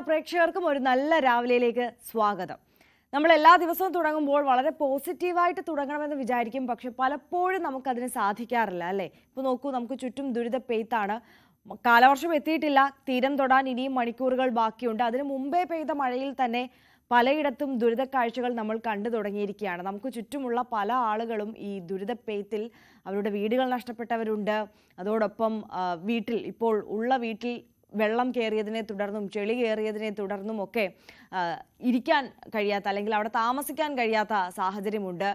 പ്രേക്ഷകർക്കും ഒരു നല്ല രാവിലെയിലേക്ക് സ്വാഗതം. നമ്മൾ എല്ലാ ദിവസവും തുടങ്ങുമ്പോൾ വളരെ പോസിറ്റീവായിട്ട് തുടങ്ങണമെന്ന് വിചാരിക്കും, പക്ഷെ പലപ്പോഴും നമുക്കതിന് സാധിക്കാറില്ല അല്ലേ. ഇപ്പോൾ നോക്കൂ, നമുക്ക് ചുറ്റും ദുരിത പെയ്ത്താണ്. കാലവർഷം എത്തിയിട്ടില്ല, തീരം തൊടാൻ ഇനിയും മണിക്കൂറുകൾ ബാക്കിയുണ്ട്. അതിനു മുമ്പേ പെയ്ത മഴയിൽ തന്നെ പലയിടത്തും ദുരിത കാഴ്ചകൾ നമ്മൾ കണ്ടു തുടങ്ങിയിരിക്കുകയാണ്. നമുക്ക് ചുറ്റുമുള്ള പല ആളുകളും ഈ ദുരിത പെയ്ത്തിൽ അവരുടെ വീടുകൾ നഷ്ടപ്പെട്ടവരുണ്ട്. അതോടൊപ്പം ഇപ്പോൾ ഉള്ള വീട്ടിൽ വെള്ളം കയറിയതിനെ തുടർന്നും ചെളി കയറിയതിനെ തുടർന്നും ഒക്കെ ഇരിക്കാൻ കഴിയാത്ത അല്ലെങ്കിൽ അവിടെ താമസിക്കാൻ കഴിയാത്ത സാഹചര്യമുണ്ട്.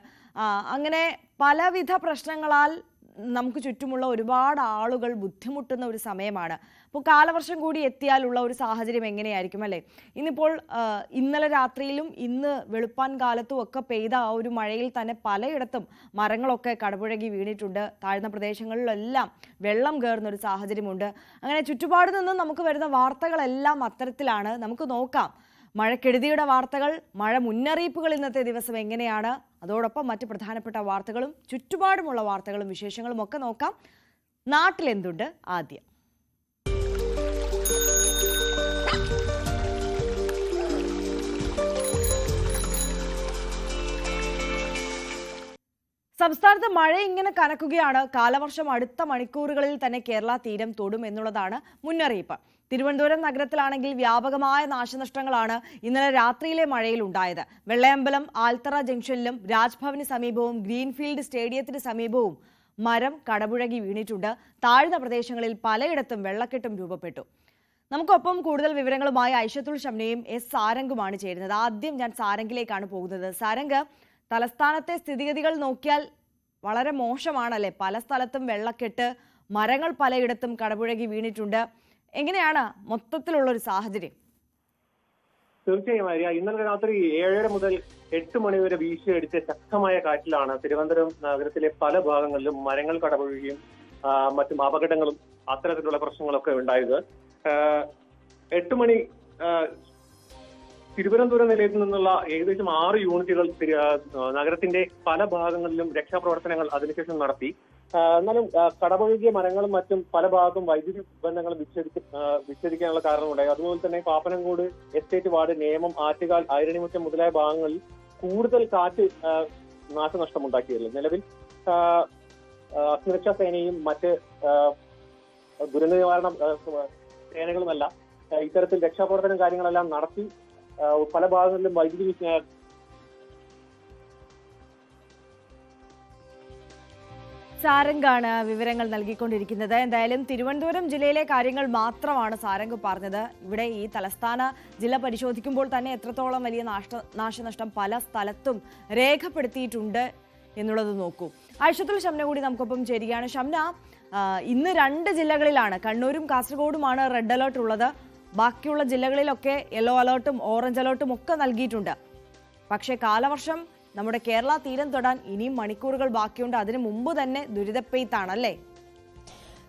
അങ്ങനെ പലവിധ പ്രശ്നങ്ങളാൽ നമുക്ക് ചുറ്റുമുള്ള ഒരുപാട് ആളുകൾ ബുദ്ധിമുട്ടുന്ന ഒരു സമയമാണ്. അപ്പോൾ കാലവർഷം കൂടി എത്തിയാലുള്ള ഒരു സാഹചര്യം എങ്ങനെയായിരിക്കും അല്ലേ. ഇന്നലെ രാത്രിയിലും ഇന്ന് വെളുപ്പാൻ കാലത്തും ഒക്കെ പെയ്ത ആ ഒരു മഴയിൽ തന്നെ പലയിടത്തും മരങ്ങളൊക്കെ കടപുഴകി വീണിട്ടുണ്ട്. താഴ്ന്ന പ്രദേശങ്ങളിലെല്ലാം വെള്ളം കയറുന്ന ഒരു സാഹചര്യമുണ്ട്. അങ്ങനെ ചുറ്റുപാട് നിന്നും നമുക്ക് വരുന്ന വാർത്തകളെല്ലാം അത്തരത്തിലാണ്. നമുക്ക് നോക്കാം മഴക്കെടുതിയുടെ വാർത്തകൾ, മഴ മുന്നറിയിപ്പുകൾ ഇന്നത്തെ ദിവസം എങ്ങനെയാണ്, അതോടൊപ്പം മറ്റ് പ്രധാനപ്പെട്ട വാർത്തകളും ചുറ്റുപാടുമുള്ള വാർത്തകളും വിശേഷങ്ങളും ഒക്കെ നോക്കാം. നാട്ടിലെന്തുണ്ട് ആദ്യം. സംസ്ഥാനത്ത് മഴ ഇങ്ങനെ കനക്കുകയാണ്. കാലവർഷം അടുത്ത മണിക്കൂറുകളിൽ തന്നെ കേരള തീരം തൊടും എന്നുള്ളതാണ് മുന്നറിയിപ്പ്. തിരുവനന്തപുരം നഗരത്തിലാണെങ്കിൽ വ്യാപകമായ നാശനഷ്ടങ്ങളാണ് ഇന്നലെ രാത്രിയിലെ മഴയിൽ ഉണ്ടായത്. വെള്ളയമ്പലം ആൽത്തറ ജംഗ്ഷനിലും രാജ്ഭവന് സമീപവും ഗ്രീൻഫീൽഡ് സ്റ്റേഡിയത്തിന് സമീപവും മരം കടപുഴകി വീണിട്ടുണ്ട്. താഴ്ന്ന പ്രദേശങ്ങളിൽ പലയിടത്തും വെള്ളക്കെട്ടും രൂപപ്പെട്ടു. നമുക്കൊപ്പം കൂടുതൽ വിവരങ്ങളുമായി ഐഷത്തുൽ ഷംനയും എസ് സാരംഗുമാണ് ചേരുന്നത്. ആദ്യം ഞാൻ സാരംഗിലേക്കാണ് പോകുന്നത്. സാരംഗ്, തലസ്ഥാനത്തെ സ്ഥിതിഗതികൾ നോക്കിയാൽ വളരെ മോശമാണല്ലേ. പല സ്ഥലത്തും വെള്ളക്കെട്ട്, മരങ്ങൾ പലയിടത്തും കടപുഴകി വീണിട്ടുണ്ട്. എങ്ങനെയാണ് മൊത്തത്തിലുള്ളൊരു സാഹചര്യം? തീർച്ചയായും ആര്യ, ഇന്നലെ രാത്രി 7:30 മുതൽ 8 മണി വരെ വീശിയടിച്ച ശക്തമായ കാറ്റിലാണ് തിരുവനന്തപുരം നഗരത്തിലെ പല ഭാഗങ്ങളിലും മരങ്ങൾ കടപുഴകിയും മറ്റും അപകടങ്ങളും അത്തരത്തിലുള്ള പ്രശ്നങ്ങളൊക്കെ ഉണ്ടായത്. 8 മണി തിരുവനന്തപുരം നിലയത്തിൽ നിന്നുള്ള ഏകദേശം 6 യൂണിറ്റുകൾ നഗരത്തിന്റെ പല ഭാഗങ്ങളിലും രക്ഷാപ്രവർത്തനങ്ങൾ അതിനുശേഷം നടത്തി. എന്നാലും കടപുഴകിയ മരങ്ങളും മറ്റും പല ഭാഗത്തും വൈദ്യുതി ബന്ധങ്ങളും വിച്ഛേദിക്കാനുള്ള കാരണമുണ്ടായി. അതുപോലെ തന്നെ പാപ്പനംകോട് എസ്റ്റേറ്റ് വാർഡ്, നേമം, ആറ്റുകാൽ, ഐരണിമുറ്റം മുതലായ ഭാഗങ്ങളിൽ കൂടുതൽ കാറ്റ് നാശനഷ്ടമുണ്ടാക്കിയല്ലോ. നിലവിൽ സുരക്ഷാ സേനയും മറ്റ് ദുരന്ത നിവാരണ സേനകളുമല്ല ഇത്തരത്തിൽ രക്ഷാപ്രവർത്തനം കാര്യങ്ങളെല്ലാം നടത്തി പല ഭാഗങ്ങളിലും വൈദ്യുതി സാരംഗാണ് വിവരങ്ങൾ നൽകിക്കൊണ്ടിരിക്കുന്നത്. എന്തായാലും തിരുവനന്തപുരം ജില്ലയിലെ കാര്യങ്ങൾ മാത്രമാണ് സാരംഗ് പറഞ്ഞത്. ഇവിടെ ഈ തലസ്ഥാന ജില്ല പരിശോധിക്കുമ്പോൾ തന്നെ എത്രത്തോളം വലിയ നാശനഷ്ടം പല സ്ഥലത്തും രേഖപ്പെടുത്തിയിട്ടുണ്ട് എന്നുള്ളത് നോക്കൂ. ഐഷത്തുൽ ഷംന കൂടി നമുക്കൊപ്പം ചേരുകയാണ്. ഷംന, ഇന്ന് 2 ജില്ലകളിലാണ്, കണ്ണൂരും കാസർഗോഡുമാണ് റെഡ് അലേർട്ട് ഉള്ളത്. ബാക്കിയുള്ള ജില്ലകളിലൊക്കെ യെല്ലോ അലേർട്ടും ഓറഞ്ച് അലേർട്ടും ഒക്കെ നൽകിയിട്ടുണ്ട്. പക്ഷേ കാലവർഷം നമ്മുടെ കേരള തീരം തൊടാൻ ഇനിയും മണിക്കൂറുകൾ ബാക്കിയുണ്ട്. അതിനു മുമ്പ് തന്നെ ദുരിതപ്പെയ്ത്താണല്ലേ?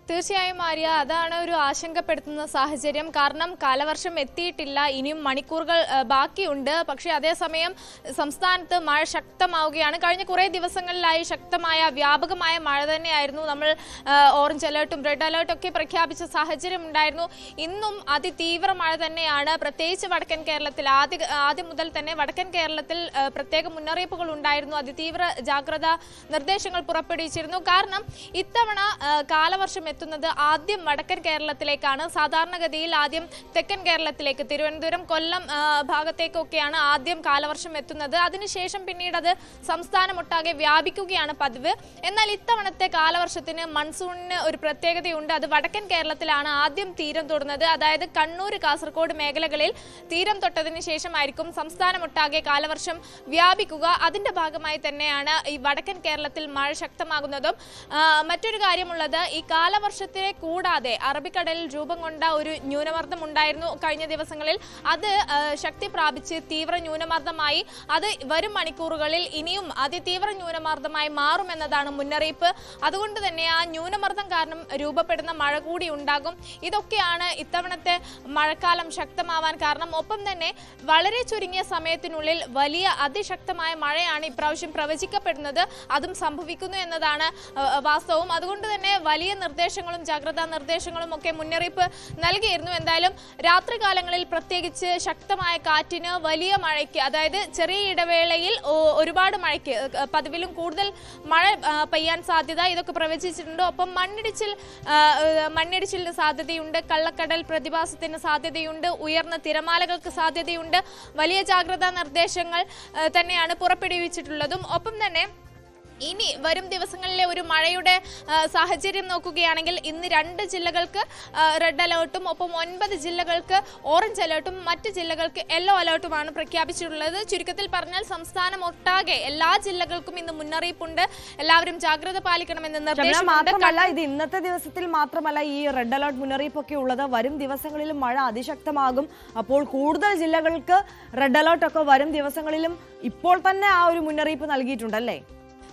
തീർച്ചയായും ആര്യ, അതാണ് ഒരു ആശങ്കപ്പെടുത്തുന്ന സാഹചര്യം. കാരണം കാലവർഷം എത്തിയിട്ടില്ല, ഇനിയും മണിക്കൂറുകൾ ബാക്കിയുണ്ട്. പക്ഷേ അതേസമയം സംസ്ഥാനത്ത് മഴ ശക്തമാവുകയാണ്. കഴിഞ്ഞ കുറേ ദിവസങ്ങളിലായി ശക്തമായ വ്യാപകമായ മഴ തന്നെയായിരുന്നു. നമ്മൾ ഓറഞ്ച് അലേർട്ടും റെഡ് അലേർട്ടും ഒക്കെ പ്രഖ്യാപിച്ച സാഹചര്യം ഉണ്ടായിരുന്നു. ഇന്നും അതിതീവ്ര മഴ തന്നെയാണ്. പ്രത്യേകിച്ച് വടക്കൻ കേരളത്തിൽ ആദ്യം മുതൽ തന്നെ വടക്കൻ കേരളത്തിൽ പ്രത്യേക മുന്നറിയിപ്പുകൾ ഉണ്ടായിരുന്നു. അതിതീവ്ര ജാഗ്രതാ നിർദ്ദേശങ്ങൾ പുറപ്പെടുവിച്ചിരുന്നു. കാരണം ഇത്തവണ കാലവർഷം എത്തുന്നത് ആദ്യം വടക്കൻ കേരളത്തിലേക്കാണ്. സാധാരണഗതിയിൽ ആദ്യം തെക്കൻ കേരളത്തിലേക്ക്, തിരുവനന്തപുരം, കൊല്ലം ഭാഗത്തേക്കൊക്കെയാണ് ആദ്യം കാലവർഷം എത്തുന്നത്. അതിനുശേഷം പിന്നീട് അത് സംസ്ഥാനമൊട്ടാകെ വ്യാപിക്കുകയാണ് പതിവ്. എന്നാൽ ഇത്തവണത്തെ കാലവർഷത്തിന് മൺസൂണിന് ഒരു പ്രത്യേകതയുണ്ട്. അത് വടക്കൻ കേരളത്തിലാണ് ആദ്യം തീരം തൊടുന്നത്. അതായത് കണ്ണൂർ, കാസർഗോഡ് മേഖലകളിൽ തീരം തൊട്ടതിന് ശേഷമായിരിക്കും സംസ്ഥാനമൊട്ടാകെ കാലവർഷം വ്യാപിക്കുക. അതിന്റെ ഭാഗമായി തന്നെയാണ് ഈ വടക്കൻ കേരളത്തിൽ മഴ ശക്തമാകുന്നതും. മറ്റൊരു കാര്യമുള്ളത്, ഈ കാലവർഷത്തെ കൂടാതെ അറബിക്കടലിൽ രൂപം കൊണ്ട ഒരു ന്യൂനമർദ്ദം ഉണ്ടായിരുന്നു കഴിഞ്ഞ ദിവസങ്ങളിൽ. അത് ശക്തി പ്രാപിച്ച് തീവ്ര ന്യൂനമർദ്ദമായി. അത് വരും മണിക്കൂറുകളിൽ ഇനിയും അതിതീവ്ര ന്യൂനമർദ്ദമായി മാറുമെന്നതാണ് മുന്നറിയിപ്പ്. അതുകൊണ്ട് തന്നെ ആ ന്യൂനമർദ്ദം കാരണം രൂപപ്പെടുന്ന മഴ കൂടി ഉണ്ടാകും. ഇതൊക്കെയാണ് ഇത്തവണത്തെ മഴക്കാലം ശക്തമാവാൻ കാരണം. ഒപ്പം തന്നെ വളരെ ചുരുങ്ങിയ സമയത്തിനുള്ളിൽ വലിയ അതിശക്തമായ മഴയാണ് ഇപ്രാവശ്യം പ്രവചിക്കപ്പെടുന്നത്. അതും സംഭവിക്കുന്നു എന്നതാണ് വാസ്തവം. അതുകൊണ്ട് തന്നെ വലിയ നിർദ്ദേശങ്ങൾ നിർദ്ദേശങ്ങളും ജാഗ്രതാ നിർദ്ദേശങ്ങളും ഒക്കെ മുന്നറിയിപ്പ് നൽകിയിരുന്നു. എന്തായാലും രാത്രികാലങ്ങളിൽ പ്രത്യേകിച്ച് ശക്തമായ കാറ്റിന്, വലിയ മഴയ്ക്ക്, അതായത് ചെറിയ ഇടവേളയിൽ ഒരുപാട് മഴയ്ക്ക്, പതിവിലും കൂടുതൽ മഴ പെയ്യാൻ സാധ്യത ഇതൊക്കെ പ്രവചിച്ചിട്ടുണ്ട്. ഒപ്പം മണ്ണിടിച്ചിലിന് സാധ്യതയുണ്ട്, കള്ളക്കടൽ പ്രതിഭാസത്തിന് സാധ്യതയുണ്ട്, ഉയർന്ന തിരമാലകൾക്ക് സാധ്യതയുണ്ട്. വലിയ ജാഗ്രതാ നിർദ്ദേശങ്ങൾ തന്നെയാണ് പുറപ്പെടുവിച്ചിട്ടുള്ളതും. ഒപ്പം തന്നെ ഇനി വരും ദിവസങ്ങളിലെ ഒരു മഴയുടെ സാഹചര്യം നോക്കുകയാണെങ്കിൽ ഇന്ന് 2 ജില്ലകൾക്ക് റെഡ് അലേർട്ടും ഒപ്പം 9 ജില്ലകൾക്ക് ഓറഞ്ച് അലേർട്ടും മറ്റ് ജില്ലകൾക്ക് യെല്ലോ അലേർട്ടുമാണ് പ്രഖ്യാപിച്ചിട്ടുള്ളത്. ചുരുക്കത്തിൽ പറഞ്ഞാൽ സംസ്ഥാനം ഒട്ടാകെ എല്ലാ ജില്ലകൾക്കും ഇന്ന് മുന്നറിയിപ്പുണ്ട്. എല്ലാവരും ജാഗ്രത പാലിക്കണമെന്ന് നിർദ്ദേശമുണ്ട്. ഇത് ഇന്നത്തെ ദിവസത്തിൽ മാത്രമല്ല ഈ റെഡ് അലേർട്ട് മുന്നറിയിപ്പൊക്കെ ഉള്ളത്. വരും ദിവസങ്ങളിലും മഴ അതിശക്തമാകും. അപ്പോൾ കൂടുതൽ ജില്ലകൾക്ക് റെഡ് അലേർട്ട് ഒക്കെ വരും ദിവസങ്ങളിലും ഇപ്പോൾ തന്നെ ആ ഒരു മുന്നറിയിപ്പ് നൽകിയിട്ടുണ്ടല്ലേ?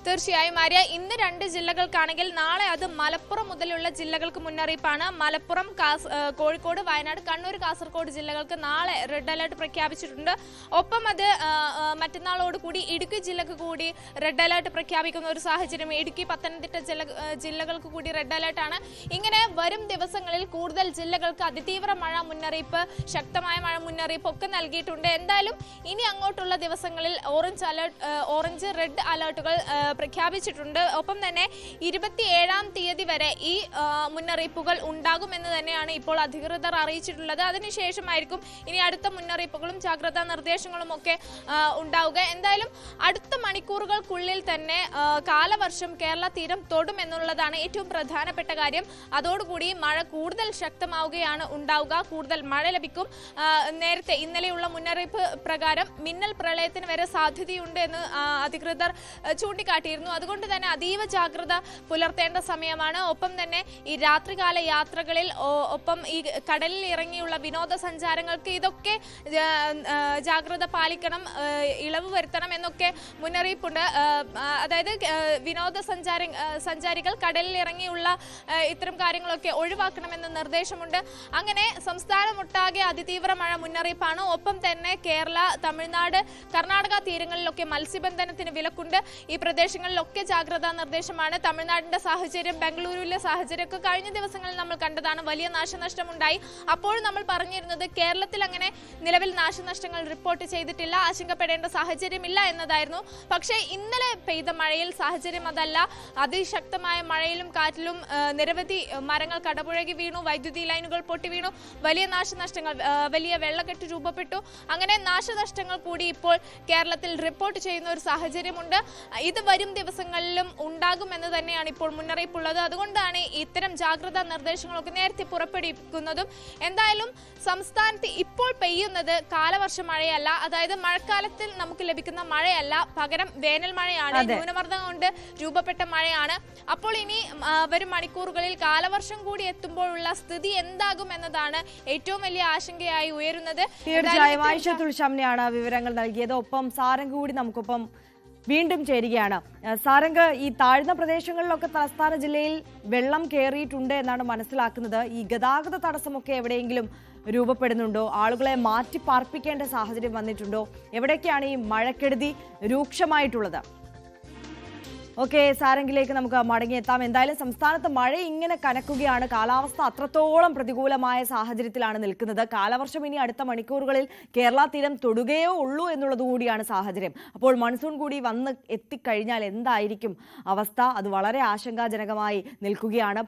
തീർച്ചയായും ആര്യ, ഇന്ന് 2 ജില്ലകൾക്കാണെങ്കിൽ നാളെ അത് മലപ്പുറം മുതലുള്ള ജില്ലകൾക്ക് മുന്നറിയിപ്പാണ്. മലപ്പുറം, കോഴിക്കോട്, വയനാട്, കണ്ണൂർ, കാസർഗോഡ് ജില്ലകൾക്ക് നാളെ റെഡ് അലേർട്ട് പ്രഖ്യാപിച്ചിട്ടുണ്ട്. ഒപ്പം അത് മറ്റന്നാളോടുകൂടി ഇടുക്കി ജില്ലക്ക് കൂടി റെഡ് അലേർട്ട് പ്രഖ്യാപിക്കുന്ന ഒരു സാഹചര്യം. ഇടുക്കി, പത്തനംതിട്ട ജില്ലകൾക്ക് കൂടി റെഡ് അലേർട്ടാണ്. ഇങ്ങനെ വരും ദിവസങ്ങളിൽ കൂടുതൽ ജില്ലകൾക്ക് അതിതീവ്ര മഴ മുന്നറിയിപ്പ്, ശക്തമായ മഴ മുന്നറിയിപ്പ് ഒക്കെ നൽകിയിട്ടുണ്ട്. എന്തായാലും ഇനി അങ്ങോട്ടുള്ള ദിവസങ്ങളിൽ ഓറഞ്ച്, റെഡ് അലേർട്ടുകൾ പ്രഖ്യാപിച്ചിട്ടുണ്ട്. ഒപ്പം തന്നെ 27-ാം തീയതി വരെ ഈ മുന്നറിയിപ്പുകൾ ഉണ്ടാകുമെന്ന് തന്നെയാണ് ഇപ്പോൾ അധികൃതർ അറിയിച്ചിട്ടുള്ളത്. അതിനുശേഷമായിരിക്കും ഇനി അടുത്ത മുന്നറിയിപ്പുകളും ജാഗ്രതാ നിർദ്ദേശങ്ങളും ഒക്കെ ഉണ്ടാവുക. എന്തായാലും അടുത്ത മണിക്കൂറുകൾക്കുള്ളിൽ തന്നെ കാലവർഷം കേരള തീരം തൊടുമെന്നുള്ളതാണ് ഏറ്റവും പ്രധാനപ്പെട്ട കാര്യം. അതോടുകൂടി മഴ കൂടുതൽ ശക്തമാവുകയാണ് ഉണ്ടാവുക, കൂടുതൽ മഴ ലഭിക്കും. നേരത്തെ ഇന്നലെയുള്ള മുന്നറിയിപ്പ് പ്രകാരം മിന്നൽ പ്രളയത്തിന് വരെ സാധ്യതയുണ്ട് എന്ന് അധികൃതർ ചൂണ്ടിക്കാട്ടി. അതുകൊണ്ട് തന്നെ അതീവ ജാഗ്രത പുലർത്തേണ്ട സമയമാണ്. ഒപ്പം തന്നെ ഈ രാത്രികാല യാത്രകളിൽ ഒപ്പം ഈ കടലിൽ ഇറങ്ങിയുള്ള വിനോദസഞ്ചാരങ്ങൾക്ക് ഇതൊക്കെ ജാഗ്രത പാലിക്കണം, ഇളവ് വരുത്തണം എന്നൊക്കെ മുന്നറിയിപ്പുണ്ട്. അതായത് സഞ്ചാരികൾ കടലിൽ ഇറങ്ങിയുള്ള ഇത്തരം കാര്യങ്ങളൊക്കെ ഒഴിവാക്കണമെന്ന നിർദ്ദേശമുണ്ട്. അങ്ങനെ സംസ്ഥാനമൊട്ടാകെ അതിതീവ്ര മഴ മുന്നറിയിപ്പാണ്. ഒപ്പം തന്നെ കേരള, തമിഴ്നാട്, കർണാടക തീരങ്ങളിലൊക്കെ മത്സ്യബന്ധനത്തിന് വിലക്കുണ്ട്. ഈ പ്രദേശങ്ങളിലൊക്കെ ജാഗ്രതാ നിർദ്ദേശമാണ്. തമിഴ്നാടിന്റെ സാഹചര്യം, ബംഗളൂരുവിലെ സാഹചര്യമൊക്കെ കഴിഞ്ഞ ദിവസങ്ങളിൽ നമ്മൾ കണ്ടതാണ്. വലിയ നാശനഷ്ടമുണ്ടായി. അപ്പോൾ നമ്മൾ പറഞ്ഞിരുന്നത് കേരളത്തിൽ അങ്ങനെ നിലവിൽ നാശനഷ്ടങ്ങൾ റിപ്പോർട്ട് ചെയ്തിട്ടില്ല, ആശങ്കപ്പെടേണ്ട സാഹചര്യമില്ല എന്നതായിരുന്നു. പക്ഷേ ഇന്നലെ പെയ്ത മഴയിൽ സാഹചര്യം അതല്ല. അതിശക്തമായ മഴയിലും കാറ്റിലും നിരവധി മരങ്ങൾ കടപുഴകി വീണു, വൈദ്യുതി ലൈനുകൾ പൊട്ടി വീണു, വലിയ നാശനഷ്ടങ്ങൾ, വലിയ വെള്ളക്കെട്ട് രൂപപ്പെട്ടു. അങ്ങനെ നാശനഷ്ടങ്ങൾ കൂടി ഇപ്പോൾ കേരളത്തിൽ റിപ്പോർട്ട് ചെയ്യുന്ന ഒരു സാഹചര്യമുണ്ട്. ഇത് വരും ദിവസങ്ങളിലും ഉണ്ടാകുമെന്ന് തന്നെയാണ് ഇപ്പോൾ മുന്നറിയിപ്പുള്ളത്. അതുകൊണ്ടാണ് ഇത്തരം ജാഗ്രതാ നിർദ്ദേശങ്ങളൊക്കെ നേരത്തെ പുറപ്പെടുവിക്കുന്നതും. എന്തായാലും സംസ്ഥാനത്ത് ഇപ്പോൾ പെയ്യുന്നത് കാലവർഷ മഴയല്ല, അതായത് മഴക്കാലത്തിൽ നമുക്ക് ലഭിക്കുന്ന മഴയല്ല, പകരം വേനൽ മഴയാണ്, ന്യൂനമർദ്ദം കൊണ്ട് രൂപപ്പെട്ട മഴയാണ്. അപ്പോൾ ഇനി വരും മണിക്കൂറുകളിൽ കാലവർഷം കൂടി എത്തുമ്പോഴുള്ള സ്ഥിതി എന്താകും എന്നതാണ് ഏറ്റവും വലിയ ആശങ്കയായി ഉയരുന്നത്. തീർച്ചയായും ആയിഷ തുൾശാമിനെയാണ് വിവരങ്ങൾ നൽകിയത്. ഒപ്പം സാരംഗ് കൂടി നമുക്കൊപ്പം വീണ്ടും ചേരുകയാണ്. സാരംഗ്, ഈ താഴ്ന്ന പ്രദേശങ്ങളിലൊക്കെ തലസ്ഥാന ജില്ലയിൽ വെള്ളം കയറിയിട്ടുണ്ട് എന്നാണ് മനസ്സിലാക്കുന്നത്. ഈ ഗതാഗത തടസ്സമൊക്കെ എവിടെയെങ്കിലും രൂപപ്പെടുന്നുണ്ടോ? ആളുകളെ മാറ്റി പാർപ്പിക്കേണ്ട സാഹചര്യം വന്നിട്ടുണ്ടോ? എവിടേക്കാണ് ഈ മഴക്കെടുതി രൂക്ഷമായിട്ടുള്ളത്? ഓക്കെ, സാരംഗിലേക്ക് നമുക്ക് മടങ്ങിയെത്താം. എന്തായാലും സംസ്ഥാനത്ത് മഴ ഇങ്ങനെ കനക്കുകയാണ്. കാലാവസ്ഥ അത്രത്തോളം പ്രതികൂലമായ സാഹചര്യത്തിലാണ് നിൽക്കുന്നത്. കാലവർഷം ഇനി അടുത്ത മണിക്കൂറുകളിൽ കേരള തീരം തൊടുകയോ ഉള്ളൂ എന്നുള്ളത് കൂടിയാണ് സാഹചര്യം. അപ്പോൾ മൺസൂൺ കൂടി വന്ന് എത്തിക്കഴിഞ്ഞാൽ എന്തായിരിക്കും അവസ്ഥ? അത് വളരെ ആശങ്കാജനകമായി നിൽക്കുകയാണ്.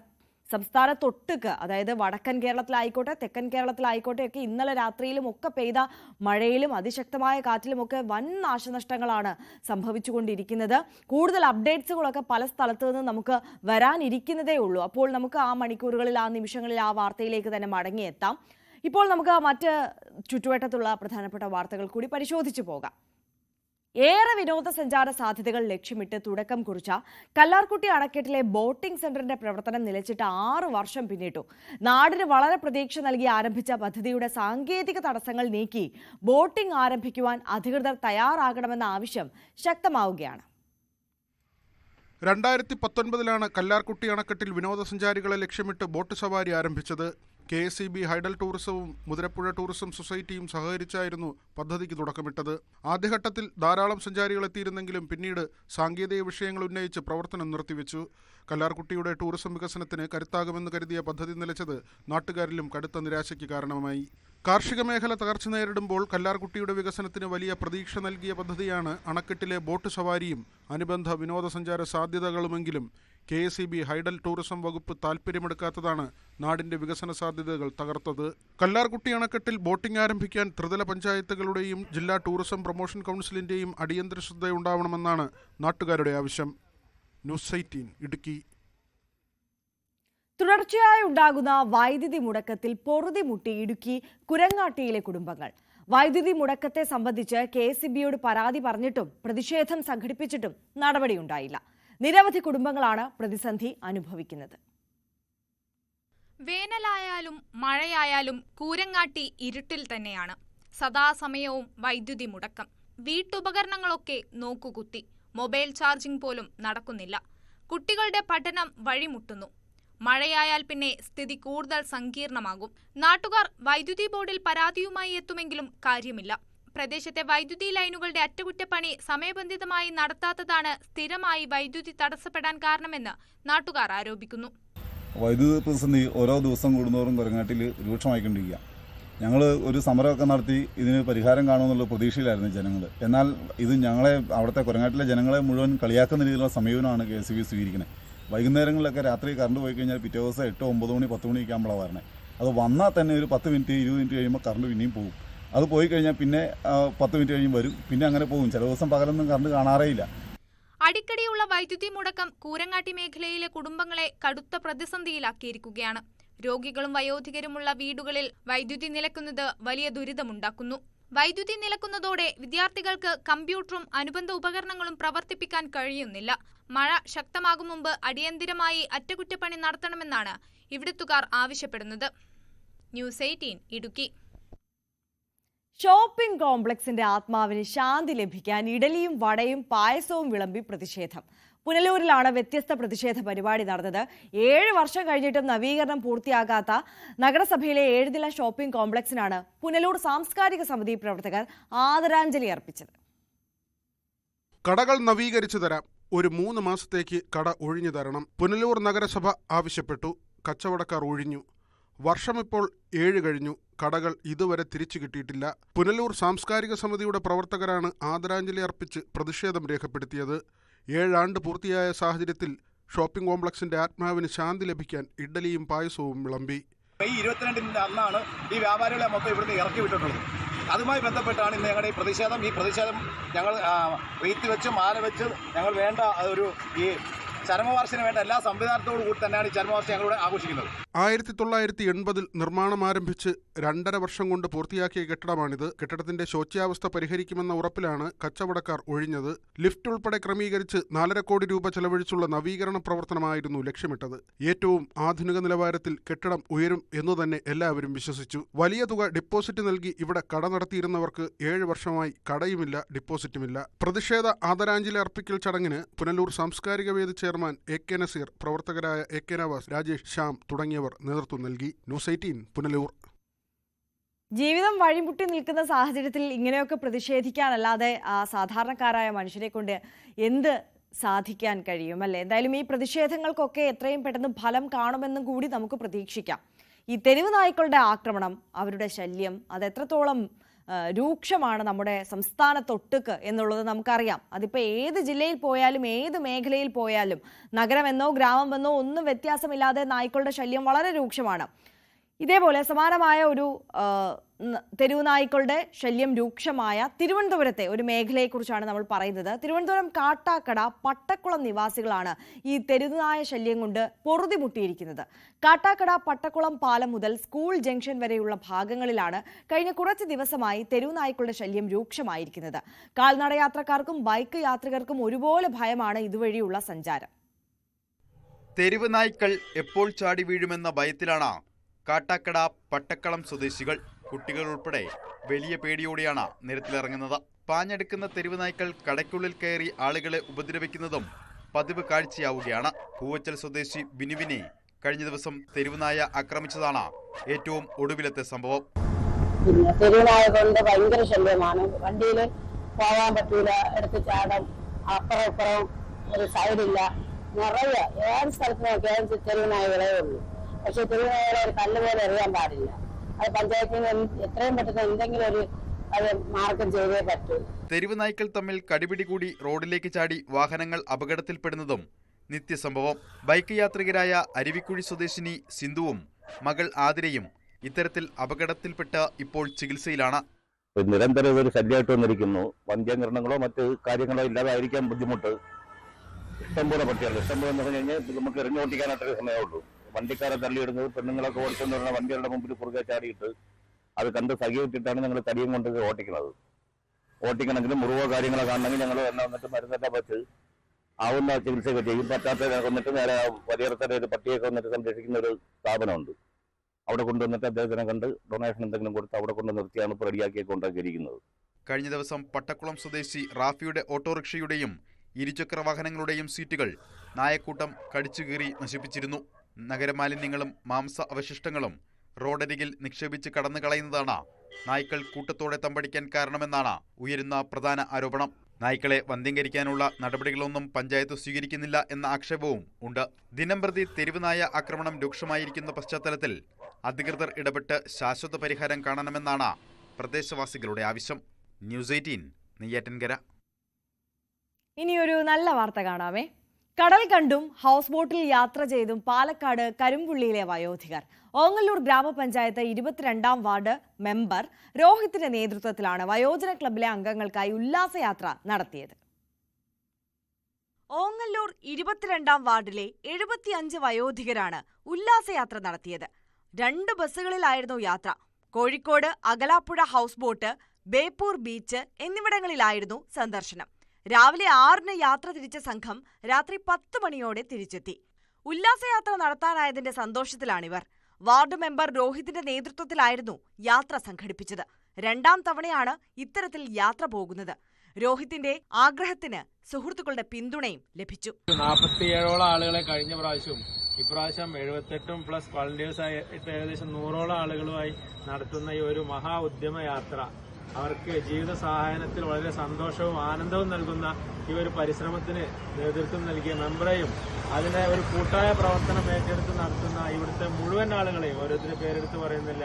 സംസ്ഥാനത്തൊട്ടുക്ക്, അതായത് വടക്കൻ കേരളത്തിലായിക്കോട്ടെ തെക്കൻ കേരളത്തിലായിക്കോട്ടെ ഒക്കെ ഇന്നലെ രാത്രിയിലും ഒക്കെ പെയ്ത മഴയിലും അതിശക്തമായ കാറ്റിലുമൊക്കെ വൻ നാശനഷ്ടങ്ങളാണ് സംഭവിച്ചുകൊണ്ടിരിക്കുന്നത്. കൂടുതൽ അപ്ഡേറ്റ്സുകളൊക്കെ പല സ്ഥലത്തു നിന്ന് നമുക്ക് വരാനിരിക്കുന്നതേ ഉള്ളൂ. അപ്പോൾ നമുക്ക് ആ മണിക്കൂറുകളിൽ, ആ നിമിഷങ്ങളിൽ ആ വാർത്തയിലേക്ക് തന്നെ മടങ്ങിയെത്താം. ഇപ്പോൾ നമുക്ക് മറ്റ് ചുറ്റുവട്ടത്തുള്ള പ്രധാനപ്പെട്ട വാർത്തകൾ കൂടി പരിശോധിച്ചു പോകാം. ഏറെ വിനോദസഞ്ചാര സാധ്യതകൾ ലക്ഷ്യമിട്ട് തുടക്കം കുറിച്ച കല്ലാർകുട്ടി അണക്കെട്ടിലെ ബോട്ടിംഗ് സെന്ററിന്റെ പ്രവർത്തനം നിലച്ചിട്ട് 6 വർഷം പിന്നിട്ടു. നാടിന് വളരെ പ്രതീക്ഷ നൽകി ആരംഭിച്ച പദ്ധതിയുടെ സാങ്കേതിക തടസ്സങ്ങൾ നീക്കി ബോട്ടിംഗ് ആരംഭിക്കുവാൻ അധികൃതർ തയ്യാറാകണമെന്ന ആവശ്യം ശക്തമാവുകയാണ്. 2019 കല്ലാർകുട്ടി അണക്കെട്ടിൽ വിനോദസഞ്ചാരികളെ ലക്ഷ്യമിട്ട് ബോട്ട് സവാരി ആരംഭിച്ചത്. KSEB ഹൈഡൽ ടൂറിസവും മുതിരപ്പുഴ ടൂറിസം സൊസൈറ്റിയും സഹകരിച്ചായിരുന്നു പദ്ധതിക്ക് തുടക്കമിട്ടത്. ആദ്യഘട്ടത്തിൽ ധാരാളം സഞ്ചാരികൾ എത്തിയിരുന്നെങ്കിലും പിന്നീട് സാങ്കേതിക വിഷയങ്ങൾ ഉന്നയിച്ച് പ്രവർത്തനം നിർത്തിവെച്ചു. കല്ലാർകുട്ടിയുടെ ടൂറിസം വികസനത്തിന് കരുത്താകുമെന്ന് കരുതിയ പദ്ധതി നിലച്ചത് നാട്ടുകാരിലും കടുത്ത നിരാശയ്ക്ക് കാരണമായി. കാർഷിക മേഖല തകർച്ച നേരിടുമ്പോൾ കല്ലാർകുട്ടിയുടെ വികസനത്തിന് വലിയ പ്രതീക്ഷ നൽകിയ പദ്ധതിയാണ് അണക്കെട്ടിലെ ബോട്ട് സവാരിയും അനുബന്ധ വിനോദസഞ്ചാര സാധ്യതകളുമെങ്കിലും KSEB ഹൈഡൽ ടൂറിസം വകുപ്പ് താൽപ്പര്യമെടുക്കാത്തതാണ് നാടിന്റെ വികസന സാധ്യതകൾ തകർത്തത്. കല്ലാർകുട്ടി അണക്കെട്ടിൽ ബോട്ടിംഗ് ആരംഭിക്കാൻ ത്രിതല പഞ്ചായത്തുകളുടെയും ജില്ലാ ടൂറിസം പ്രൊമോഷൻ കൗൺസിലിന്റെയും അടിയന്തര ശ്രദ്ധയുണ്ടാവണമെന്നാണ് നാട്ടുകാരുടെ ആവശ്യം. ന്യൂസ് 18 ഇടുക്കി. തുടർച്ചയായി ഉണ്ടാകുന്ന വൈദ്യുതി മുടക്കത്തിൽ പൊറുതിമുട്ടി ഇടുക്കി കുരങ്ങാട്ടിയിലെ കുടുംബങ്ങൾ. വൈദ്യുതി മുടക്കത്തെ സംബന്ധിച്ച് KSEBയോട് പരാതി പറഞ്ഞിട്ടും പ്രതിഷേധം സംഘടിപ്പിച്ചിട്ടും നടപടിയുണ്ടായില്ല. നിരവധി കുടുംബങ്ങളാണ് പ്രതിസന്ധി അനുഭവിക്കുന്നത്. വേനലായാലും മഴയായാലും കൂരങ്ങാട്ടി ഇരുട്ടിൽ തന്നെയാണ്. സദാസമയവും വൈദ്യുതി മുടക്കം. വീട്ടുപകരണങ്ങളൊക്കെ നോക്കുകുത്തി. മൊബൈൽ ചാർജിംഗ് പോലും നടക്കുന്നില്ല. കുട്ടികളുടെ പഠനം വഴിമുട്ടുന്നു. മഴയായാൽ പിന്നെ സ്ഥിതി കൂടുതൽ സങ്കീർണമാകും. നാട്ടുകാർ വൈദ്യുതി ബോർഡിൽ പരാതിയുമായി എത്തുമെങ്കിലും കാര്യമില്ല. പ്രദേശത്തെ വൈദ്യുതി ലൈനുകളുടെ അറ്റകുറ്റപ്പണി സമയബന്ധിതമായി നടത്താത്തതാണ് സ്ഥിരമായി വൈദ്യുതി തടസ്സപ്പെടാൻ കാരണമെന്ന് നാട്ടുകാർ ആരോപിക്കുന്നു. വൈദ്യുതി പ്രതിസന്ധി ഓരോ ദിവസം കൂടുന്നതോറും കുരങ്ങാട്ടിൽ രൂക്ഷമായിക്കൊണ്ടിരിക്കുക. ഞങ്ങൾ ഒരു സമരമൊക്കെ നടത്തി ഇതിന് പരിഹാരം കാണുമെന്നുള്ള പ്രതീക്ഷയിലായിരുന്നു ജനങ്ങൾ. എന്നാൽ ഇത് ഞങ്ങളെ അവിടുത്തെ കുരങ്ങാട്ടിലെ ജനങ്ങളെ മുഴുവൻ കളിയാക്കുന്ന രീതിയിലുള്ള സമീപനമാണ് KSEB സ്വീകരിക്കുന്നത്. വൈകുന്നേരങ്ങളിലൊക്കെ രാത്രി കറണ്ട് പോയി കഴിഞ്ഞാൽ പിറ്റേ ദിവസം 8, 9 മണി 10 മണിയൊക്കെ ആകുമ്പോഴാണ് വരണേ. അത് വന്നാൽ തന്നെ ഒരു 10 മിനിറ്റ് 20 മിനിറ്റ് കഴിയുമ്പോൾ കറണ്ട് പിന്നെയും പോകും. അത് പോയി കഴിഞ്ഞാൽ പിന്നെ 10 മിനിറ്റ് കഴിയും വരും, പിന്നെ അങ്ങനെ പോകും. ചില ദിവസം പകലൊന്നും കറണ്ട് കാണാറേയില്ല. അടിക്കടിയുള്ള വൈദ്യുതി മുടക്കം കൂരങ്ങാട്ടി മേഖലയിലെ കുടുംബങ്ങളെ കടുത്ത പ്രതിസന്ധിയിലാക്കിയിരിക്കുകയാണ്. രോഗികളും വയോധികരുമുള്ള വീടുകളിൽ വൈദ്യുതി നിലക്കുന്നത് വലിയ ദുരിതമുണ്ടാക്കുന്നു. വൈദ്യുതി നിലക്കുന്നതോടെ വിദ്യാർത്ഥികൾക്ക് കമ്പ്യൂട്ടറും അനുബന്ധ ഉപകരണങ്ങളും പ്രവർത്തിപ്പിക്കാൻ കഴിയുന്നില്ല. മഴ ശക്തമാകും മുമ്പ് അടിയന്തിരമായി അറ്റകുറ്റപ്പണി നടത്തണമെന്നാണ് ഇവിടുത്തുകാർ ആവശ്യപ്പെടുന്നത്. ന്യൂസ് 18 ഇടുക്കി. ഷോപ്പിംഗ് കോംപ്ലക്സിന്റെ ആത്മാവിന് ശാന്തി ലഭിക്കാൻ ഇഡലിയും വടയും പായസവും വിളമ്പി പ്രതിഷേധം. പുനലൂരിലാണ് വ്യത്യസ്ത പ്രതിഷേധ പരിപാടി നടന്നത്. 7 വർഷം കഴിഞ്ഞിട്ടും നവീകരണം പൂർത്തിയാകാത്ത നഗരസഭയിലെ 7 നില ഷോപ്പിംഗ് കോംപ്ലക്സിനാണ് പുനലൂർ സാംസ്കാരിക സമിതി പ്രവർത്തകർ ആദരാഞ്ജലി അർപ്പിച്ചത്. കടകൾ നവീകരിച്ചു തരാം, ഒരു 3 മാസത്തേക്ക് കട ഒഴിഞ്ഞു തരണം. പുനലൂർ നഗരസഭ ആവശ്യപ്പെട്ടു. കച്ചവടക്കാർ ഒഴിഞ്ഞു. വർഷമിപ്പോൾ 7 കഴിഞ്ഞു. കടകൾ ഇതുവരെ തിരിച്ചു കിട്ടിയിട്ടില്ല. പുനലൂർ സാംസ്കാരിക സമിതിയുടെ പ്രവർത്തകരാണ് ആദരാഞ്ജലി അർപ്പിച്ച് പ്രതിഷേധം രേഖപ്പെടുത്തിയത്. 7 ആണ്ട് പൂർത്തിയായ സാഹചര്യത്തിൽ ഷോപ്പിംഗ് കോംപ്ലക്സിന്റെ ആത്മാവിന് ശാന്തി ലഭിക്കാൻ ഇഡ്ഡലിയും പായസവും വിളമ്പി. മെയ് 22 അന്നാണ് ഈ വ്യാപാരികളെ മൊത്തം ഇവിടുന്ന് ഇറക്കി വിട്ടിട്ടുള്ളത്. അതുമായി ബന്ധപ്പെട്ടാണ് ഇന്ന് ഞങ്ങളുടെ ഈ പ്രതിഷേധം ഞങ്ങൾ റീത്ത് വെച്ച് മാല വെച്ച് ഞങ്ങൾ വേണ്ട ഒരു ഈ ചരമവാർഷിന് വേണ്ട എല്ലാ സംവിധാനത്തോടു കൂടി തന്നെയാണ് ഈ ചരമവാർഷികം ഞങ്ങളിവിടെ ആഘോഷിക്കുന്നത്. 1980 നിർമ്മാണം ആരംഭിച്ച് 2.5 വർഷം കൊണ്ട് പൂർത്തിയാക്കിയ കെട്ടിടമാണിത്. കെട്ടിടത്തിന്റെ ശോച്യാവസ്ഥ പരിഹരിക്കുമെന്ന ഉറപ്പിലാണ് കച്ചവടക്കാർ ഒഴിഞ്ഞത്. ലിഫ്റ്റ് ഉൾപ്പെടെ ക്രമീകരിച്ച് 4.5 കോടി രൂപ ചെലവഴിച്ചുള്ള നവീകരണ പ്രവർത്തനമായിരുന്നു ലക്ഷ്യമിട്ടത്. ഏറ്റവും ആധുനിക നിലവാരത്തിൽ കെട്ടിടം ഉയരും എന്നു തന്നെ എല്ലാവരും വിശ്വസിച്ചു. വലിയ തുക ഡിപ്പോസിറ്റ് നൽകി ഇവിടെ കട നടത്തിയിരുന്നവർക്ക് 7 വർഷമായി കടയുമില്ല, ഡിപ്പോസിറ്റുമില്ല. പ്രതിഷേധ ആദരാഞ്ജലി അർപ്പിക്കൽ ചടങ്ങിന് പുനലൂർ സാംസ്കാരിക വേദി ചെയർമാൻ AK നസീർ, പ്രവർത്തകരായ AK നവാസ്, രാജേഷ്, ശ്യാം തുടങ്ങിയവർ നേതൃത്വം നൽകി. ന്യൂസ് 18 പുനലൂർ. ജീവിതം വഴിമുട്ടി നിൽക്കുന്ന സാഹചര്യത്തിൽ ഇങ്ങനെയൊക്കെ പ്രതിഷേധിക്കാനല്ലാതെ സാധാരണക്കാരായ മനുഷ്യരെ കൊണ്ട് എന്ത് സാധിക്കാൻ കഴിയും അല്ലേ? എന്തായാലും ഈ പ്രതിഷേധങ്ങൾക്കൊക്കെ എത്രയും പെട്ടെന്ന് ഫലം കാണുമെന്നും കൂടി നമുക്ക് പ്രതീക്ഷിക്കാം. ഈ തെരുവ് നായ്ക്കളുടെ ആക്രമണം, അവരുടെ ശല്യം, അത് എത്രത്തോളം രൂക്ഷമാണ് നമ്മുടെ സംസ്ഥാനത്തൊട്ടുക്ക് എന്നുള്ളത് നമുക്കറിയാം. അതിപ്പോൾ ഏത് ജില്ലയിൽ പോയാലും ഏത് മേഖലയിൽ പോയാലും നഗരമെന്നോ ഗ്രാമമെന്നോ ഒന്നും വ്യത്യാസമില്ലാതെ നായ്ക്കളുടെ ശല്യം വളരെ രൂക്ഷമാണ്. ഇതേപോലെ സമാനമായ ഒരു തെരുവ് നായ്ക്കളുടെ ശല്യം രൂക്ഷമായ തിരുവനന്തപുരത്തെ ഒരു മേഖലയെക്കുറിച്ചാണ് നമ്മൾ പറയുന്നത്. തിരുവനന്തപുരം കാട്ടാക്കട പട്ടക്കുളം നിവാസികളാണ് ഈ തെരുവുനായ ശല്യം കൊണ്ട് പൊറുതിമുട്ടിയിരിക്കുന്നത്. കാട്ടാക്കട പട്ടക്കുളം പാലം മുതൽ സ്കൂൾ ജംഗ്ഷൻ വരെയുള്ള ഭാഗങ്ങളിലാണ് കഴിഞ്ഞ കുറച്ച് ദിവസമായി തെരുവ് നായ്ക്കളുടെ ശല്യം രൂക്ഷമായിരിക്കുന്നത്. കാൽനടയാത്രക്കാർക്കും ബൈക്ക് യാത്രികർക്കും ഒരുപോലെ ഭയമാണ് ഇതുവഴിയുള്ള സഞ്ചാരം. തെരുവ് നായ്ക്കൾ എപ്പോൾ ചാടി വീഴുമെന്ന ഭയത്തിലാണ് കാട്ടാക്കട പട്ടക്കളം സ്വദേശികൾ. കുട്ടികൾ ഉൾപ്പെടെ വലിയ പേടിയോടെയാണ് നിരത്തിലിറങ്ങുന്നത്. പാഞ്ഞെടുക്കുന്ന തെരുവ് നായ്ക്കൾ കടയ്ക്കുള്ളിൽ കയറി ആളുകളെ ഉപദ്രവിക്കുന്നതും പതിവ് കാഴ്ചയാവുകയാണ്. പൂവച്ചൽ സ്വദേശി ബിനുവിനെ കഴിഞ്ഞ ദിവസം തെരുവുനായ ആക്രമിച്ചതാണ് ഏറ്റവും ഒടുവിലത്തെ സംഭവം. തെരുവുനായ കൊണ്ട് ഭയങ്കര ശല്യമാണ്. വണ്ടിയിൽ പോകാൻ പറ്റൂല, എടുത്ത് ചാടം, അപ്പുറം ഇപ്പുറം ഒരു സൈഡില്ല, നിറയെ ഏത് സ്ഥലത്ത് നോക്കിയാലും തെരുവുനായകളേ ഉള്ളൂ. പക്ഷെ തെരുവുനായകളെ ഒരു കല്ല് പോലെ എറിയാൻ പാടില്ല. അത് പഞ്ചായത്തിന് എത്രയും പെട്ടെന്ന് എന്തെങ്കിലും ഒരു അത് മാർഗം ചെയ്തേ പറ്റൂ. തെരുവ് നായ്ക്കൾ തമ്മിൽ കടിപിടി കൂടി റോഡിലേക്ക് ചാടി വാഹനങ്ങൾ അപകടത്തിൽപ്പെടുന്നതും നിത്യസംഭവം. ബൈക്ക് യാത്രികരായ അരുവിക്കുഴി സ്വദേശിനി സിന്ധുവും മകൾ ആതിരയും ഇത്തരത്തിൽ അപകടത്തിൽപ്പെട്ട് ഇപ്പോൾ ചികിത്സയിലാണ്. നിരന്തരം ഒരു ശല്യമായിട്ട് വന്നിരിക്കുന്നു. വന്ധ്യകരണങ്ങളോ മറ്റ് കാര്യങ്ങളോ ഇല്ലാതായിരിക്കാൻ ബുദ്ധിമുട്ട്. ഇഷ്ടംപോലെ പട്ടിയാണ്. ഇഷ്ടംപോലെ എന്ന് പറഞ്ഞു കഴിഞ്ഞാൽ നമുക്ക് എറിഞ്ഞോട്ടിക്കാനായിട്ടൊരു സമയമുള്ളൂ. വണ്ടിക്കാരെ തള്ളിയിടുന്നത്, പെണ്ണുങ്ങളൊക്കെ ഓടിച്ചെന്ന് പറഞ്ഞാൽ വണ്ടികളുടെ മുമ്പിൽ പുറകെ ചാടിയിട്ട് അത് കണ്ട് സഹിയിട്ടിട്ടാണ് ഞങ്ങൾ തടിയും കൊണ്ട് ഓട്ടിക്കുന്നത്. ഓട്ടിക്കണമെങ്കിലും മുറിവോ കാര്യങ്ങളോ കാണണമെങ്കിൽ ഞങ്ങൾ വന്നിട്ട് മരുന്നെല്ലാം വെച്ച് ആവുന്ന ചികിത്സയൊക്കെ ചെയ്യും. പറ്റാത്ത വന്നിട്ട് നേരെ പരിഹരത്തിന്റെ ഒരു പട്ടിയൊക്കെ വന്നിട്ട് സംരക്ഷിക്കുന്ന ഒരു സ്ഥാപനമുണ്ട്. അവിടെ കൊണ്ടുവന്നിട്ട് അദ്ദേഹത്തിനെ കണ്ട് ഡൊണേഷൻ എന്തെങ്കിലും കൊടുത്ത് അവിടെ കൊണ്ട് നിർത്തിയാണ് ഇപ്പോൾ റെഡിയാക്കിയൊക്കെ ഉണ്ടാക്കിയിരിക്കുന്നത്. കഴിഞ്ഞ ദിവസം പട്ടക്കുളം സ്വദേശി റാഫിയുടെ ഓട്ടോറിക്ഷയുടെയും ഇരുചക്ര വാഹനങ്ങളുടെയും സീറ്റുകൾ നായക്കൂട്ടം കടിച്ചുകീറി നശിപ്പിച്ചിരുന്നു. നഗരമാലിന്യങ്ങളും മാംസ അവശിഷ്ടങ്ങളും റോഡരികിൽ നിക്ഷേപിച്ച് കടന്നു കളയുന്നതാണ് നായ്ക്കൾ കൂട്ടത്തോടെ തമ്പടിക്കാൻ കാരണമെന്നാണ് ഉയരുന്ന പ്രധാന ആരോപണം. നായ്ക്കളെ വന്ധ്യംകരിക്കാനുള്ള നടപടികളൊന്നും പഞ്ചായത്ത് സ്വീകരിക്കുന്നില്ല എന്ന ആക്ഷേപവും ഉണ്ട്. ദിനംപ്രതി തെരുവുനായ ആക്രമണം രൂക്ഷമായിരിക്കുന്ന പശ്ചാത്തലത്തിൽ അധികൃതർ ഇടപെട്ട് ശാശ്വത പരിഹാരം കാണണമെന്നാണ് പ്രദേശവാസികളുടെ ആവശ്യം. ന്യൂസ് 18 നെയ്യാറ്റിൻകര. ഇനിയൊരു നല്ല വാർത്ത കാണാമേ. കടൽ കണ്ടും ഹൗസ് ബോട്ടിൽ യാത്ര ചെയ്തും പാലക്കാട് കരുമ്പുള്ളിയിലെ വയോധികർ. ഓങ്ങല്ലൂർ ഗ്രാമപഞ്ചായത്ത് 22-ാം വാർഡ് മെമ്പർ രോഹിത്തിന്റെ നേതൃത്വത്തിലാണ് വയോജന ക്ലബിലെ അംഗങ്ങൾക്കായി ഉല്ലാസയാത്ര നടത്തിയത്. ഓങ്ങല്ലൂർ 22-ാം വാർഡിലെ 75 വയോധികരാണ് ഉല്ലാസയാത്ര നടത്തിയത്. 2 ബസ്സുകളിലായിരുന്നു യാത്ര. Kozhikode Akalappuzha house boat, Beypore beach എന്നിവിടങ്ങളിലായിരുന്നു സന്ദർശനം. രാവിലെ 6-ന് യാത്ര തിരിച്ച സംഘം രാത്രി 10 മണിയോടെ തിരിച്ചെത്തി. ഉല്ലാസയാത്ര നടത്താനായതിന്റെ സന്തോഷത്തിലാണിവർ. വാർഡ് മെമ്പർ രോഹിത്തിന്റെ നേതൃത്വത്തിലായിരുന്നു യാത്ര സംഘടിപ്പിച്ചത്. 2ാം തവണയാണ് ഇത്തരത്തിൽ യാത്ര പോകുന്നത്. രോഹിത്തിന്റെ ആഗ്രഹത്തിന് സുഹൃത്തുക്കളുടെ പിന്തുണയും ലഭിച്ചു. 47ഓളം ആളുകളെ കഴിഞ്ഞ പ്രാവശ്യവും ഇപ്രാവശ്യം 78+ വളണ്ടിയേഴ്സ് ആയിട്ട് ഏകദേശം 100ഓളം ആളുകളുമായി നടത്തുന്ന ഈ ഒരു മഹാ ഉദ്യമ യാത്ര അവർക്ക് ജീവിത സഹായനത്തിൽ വളരെ സന്തോഷവും ആനന്ദവും നൽകുന്ന ഈ ഒരു പരിശ്രമത്തിന് നേതൃത്വം നൽകിയ മെമ്പറേയും അതിനെ ഒരു കൂട്ടായ പ്രവർത്തനം ഏറ്റെടുത്ത് നടത്തുന്ന ഇവിടുത്തെ മുഴുവൻ ആളുകളെയും ഓരോരുത്തരുടെ പേരെടുത്ത് പറയുന്നില്ല,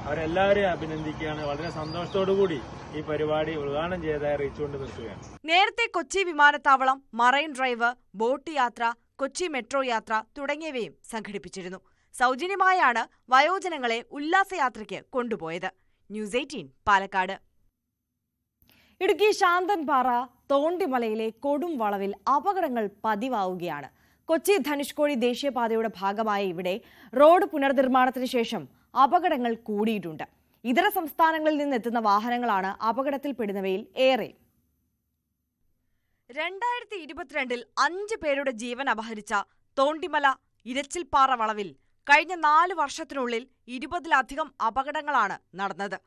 അവരെല്ലാവരെയും അഭിനന്ദിക്കുകയാണ്. വളരെ സന്തോഷത്തോടുകൂടി ഈ പരിപാടി ഉദ്ഘാടനം ചെയ്തതായി അറിയിച്ചുകൊണ്ട് നിർത്തുകയാണ്. നേരത്തെ കൊച്ചി വിമാനത്താവളം, മറൈൻ ഡ്രൈവ്, ബോട്ട് യാത്ര, കൊച്ചി മെട്രോ യാത്ര തുടങ്ങിയവയും സംഘടിപ്പിച്ചിരുന്നു. സൗജന്യമായാണ് വയോജനങ്ങളെ ഉല്ലാസയാത്രയ്ക്ക് കൊണ്ടുപോയത്. ന്യൂസ് 18 പാലക്കാട്. ഇടുക്കി ശാന്തൻപാറ തോണ്ടിമലയിലെ കൊടും വളവിൽ അപകടങ്ങൾ പതിവാവുകയാണ്. കൊച്ചി ധനുഷ്കോടി ദേശീയപാതയുടെ ഭാഗമായ ഇവിടെ റോഡ് പുനർനിർമ്മാണത്തിന് ശേഷം അപകടങ്ങൾ കൂടിയിട്ടുണ്ട്. ഇതര സംസ്ഥാനങ്ങളിൽ നിന്നെത്തുന്ന വാഹനങ്ങളാണ് അപകടത്തിൽപ്പെടുന്നവയിൽ ഏറെ. 2022-ൽ 5 പേരുടെ ജീവൻ അപഹരിച്ച തോണ്ടിമല ഇരച്ചിൽപ്പാറ വളവിൽ കഴിഞ്ഞ 4 വർഷത്തിനുള്ളിൽ 20-ലധികം അപകടങ്ങളാണ് നടന്നത്.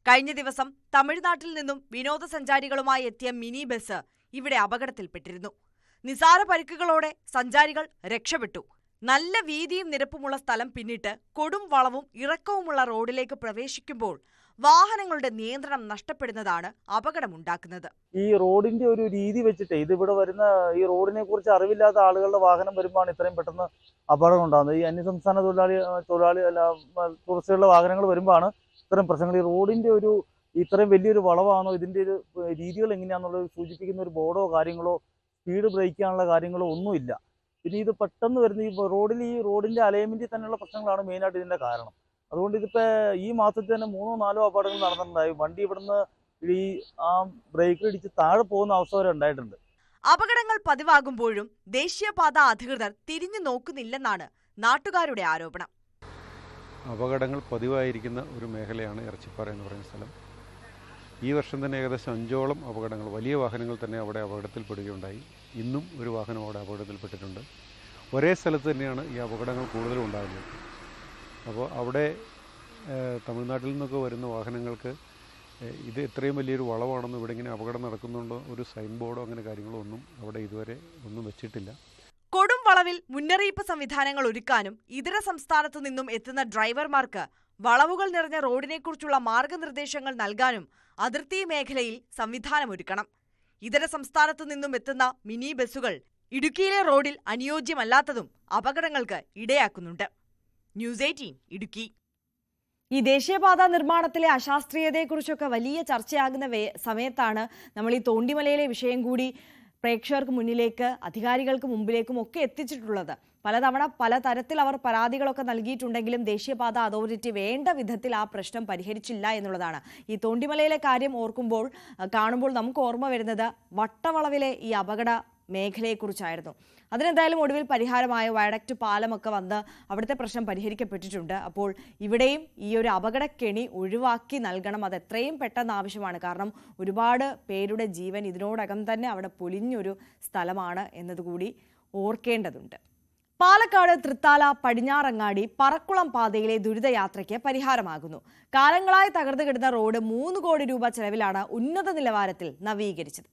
കഴിഞ്ഞ ദിവസം തമിഴ്നാട്ടിൽ നിന്നും വിനോദസഞ്ചാരികളുമായി എത്തിയ മിനി ബസ് ഇവിടെ അപകടത്തിൽപ്പെട്ടിരുന്നു. നിസാര പരിക്കുകളോടെ സഞ്ചാരികൾ രക്ഷപ്പെട്ടു. നല്ല വീതിയും നിരപ്പുമുള്ള സ്ഥലം പിന്നിട്ട് കൊടും വളവും ഇറക്കവുമുള്ള റോഡിലേക്ക് പ്രവേശിക്കുമ്പോൾ വാഹനങ്ങളുടെ നിയന്ത്രണം നഷ്ടപ്പെടുന്നതാണ് അപകടമുണ്ടാക്കുന്നത്. ഈ റോഡിന്റെ ഒരു രീതി വെച്ചിട്ട് ഇതിവിടെ വരുന്ന ഈ റോഡിനെ കുറിച്ച് അറിവില്ലാത്ത ആളുകളുടെ വാഹനം വരുമ്പോഴാണ് ഇത്രയും പെട്ടെന്ന് അപകടം ഉണ്ടാകുന്നത്. ഈ അന്യസംസ്ഥാന തൊഴിലാളി അല്ല ടൂറിസ്റ്റുകളുടെ വാഹനങ്ങൾ വരുമ്പോഴാണ് ഇത്തരം പ്രശ്നങ്ങൾ. ഈ റോഡിന്റെ ഒരു ഇത്രയും വലിയൊരു വളവാണോ, ഇതിന്റെ ഒരു രീതികൾ എങ്ങനെയാണെന്നുള്ളത് സൂചിപ്പിക്കുന്ന ഒരു ബോർഡോ കാര്യങ്ങളോ സ്പീഡ് ബ്രേക്ക് ചെയ്യാനുള്ള കാര്യങ്ങളോ ഒന്നുമില്ല. പിന്നെ ഇത് പെട്ടെന്ന് വരുന്ന ഈ റോഡിന്റെ അലൈൻമെന്റിൽ തന്നെയുള്ള പ്രശ്നങ്ങളാണ് മെയിനായിട്ട് ഇതിന്റെ കാരണം. അതുകൊണ്ട് ഇതിപ്പോ ഈ മാസത്തിൽ തന്നെ 3-4 അപകടങ്ങൾ നടന്നിട്ടുണ്ടായി. വണ്ടി ഇവിടുന്ന് ഈ ബ്രേക്ക് ഇടിച്ച് താഴെ പോകുന്ന അവസ്ഥ വരെ ഉണ്ടായിട്ടുണ്ട്. അപകടങ്ങൾ പതിവാകുമ്പോഴും ദേശീയപാത അധികൃതർ തിരിഞ്ഞു നോക്കുന്നില്ലെന്നാണ് നാട്ടുകാരുടെ ആരോപണം. അപകടങ്ങൾ പതിവായിരിക്കുന്ന ഒരു മേഖലയാണ് ഇറച്ചിപ്പാറ എന്ന് പറയുന്ന സ്ഥലം. ഈ വർഷം തന്നെ ഏകദേശം 5ഓളം അപകടങ്ങൾ, വലിയ വാഹനങ്ങൾ തന്നെ അവിടെ അപകടത്തിൽപ്പെടുകയുണ്ടായി. ഇന്നും ഒരു വാഹനം അവിടെ അപകടത്തിൽപ്പെട്ടിട്ടുണ്ട്. ഒരേ സ്ഥലത്ത് തന്നെയാണ് ഈ അപകടങ്ങൾ കൂടുതലും ഉണ്ടാകുന്നത്. അപ്പോൾ അവിടെ തമിഴ്നാട്ടിൽ നിന്നൊക്കെ വരുന്ന വാഹനങ്ങൾക്ക് ഇത് എത്രയും വലിയൊരു വളവാണെന്നും ഇവിടെ ഇങ്ങനെ അപകടം നടക്കുന്നുണ്ടോ ഒരു സൈൻ ബോർഡോ അങ്ങനെ കാര്യങ്ങളോ ഒന്നും അവിടെ ഇതുവരെ ഒന്നും വെച്ചിട്ടില്ല. കൊടും വളവിൽ മുന്നറിയിപ്പ് സംവിധാനങ്ങൾ ഒരുക്കാനും ഇതര സംസ്ഥാനത്തു നിന്നും എത്തുന്ന ഡ്രൈവർമാർക്ക് വളവുകൾ നിറഞ്ഞ റോഡിനെക്കുറിച്ചുള്ള മാർഗനിർദ്ദേശങ്ങൾ നൽകാനും അതിർത്തി മേഖലയിൽ സംവിധാനമൊരുക്കണം. ഇതര സംസ്ഥാനത്തു നിന്നും എത്തുന്ന മിനി ബസ്സുകൾ ഇടുക്കിയിലെ റോഡിൽ അനുയോജ്യമല്ലാത്തതും അപകടങ്ങൾക്ക് ഇടയാക്കുന്നുണ്ട്. ന്യൂസ് 18 ഇടുക്കി. ഈ ദേശീയപാത നിർമ്മാണത്തിലെ അശാസ്ത്രീയതയെക്കുറിച്ചൊക്കെ വലിയ ചർച്ചയാകുന്ന സമയത്താണ് നമ്മൾ ഈ തോണ്ടിമലയിലെ വിഷയം കൂടി പ്രേക്ഷകർക്ക് മുന്നിലേക്ക്, അധികാരികൾക്ക് മുമ്പിലേക്കും ഒക്കെ എത്തിച്ചിട്ടുള്ളത്. പലതവണ പലതരത്തിൽ അവർ പരാതികളൊക്കെ നൽകിയിട്ടുണ്ടെങ്കിലും ദേശീയപാത അതോറിറ്റി വേണ്ട വിധത്തിൽ ആ പ്രശ്നം പരിഹരിച്ചില്ല എന്നുള്ളതാണ്. ഈ തോണ്ടിമലയിലെ കാര്യം കാണുമ്പോൾ നമുക്ക് ഓർമ്മ വരുന്നത് വട്ടവളവിലെ ഈ അപകട മേഖലയെക്കുറിച്ചായിരുന്നു. അതിനെന്തായാലും ഒടുവിൽ പരിഹാരമായ വയഡക്റ്റ് പാലമൊക്കെ വന്ന് അവിടുത്തെ പ്രശ്നം പരിഹരിക്കപ്പെട്ടിട്ടുണ്ട്. അപ്പോൾ ഇവിടെയും ഈ ഒരു അപകടക്കെണി ഒഴിവാക്കി നൽകണം. അത് എത്രയും പെട്ടെന്ന് ആവശ്യമാണ്. കാരണം ഒരുപാട് പേരുടെ ജീവൻ ഇതിനോടകം തന്നെ അവിടെ പൊലിഞ്ഞൊരു സ്ഥലമാണ് എന്നതുകൂടി ഓർക്കേണ്ടതുണ്ട്. പാലക്കാട് തൃത്താല പടിഞ്ഞാറങ്ങാടി പറക്കുളം പാതയിലെ ദുരിതയാത്രയ്ക്ക് പരിഹാരമാകുന്നു. കാലങ്ങളായി തകർന്നു കിടന്ന റോഡ് 3 കോടി രൂപ ചെലവിലാണ് ഉന്നത നിലവാരത്തിൽ നവീകരിച്ചത്.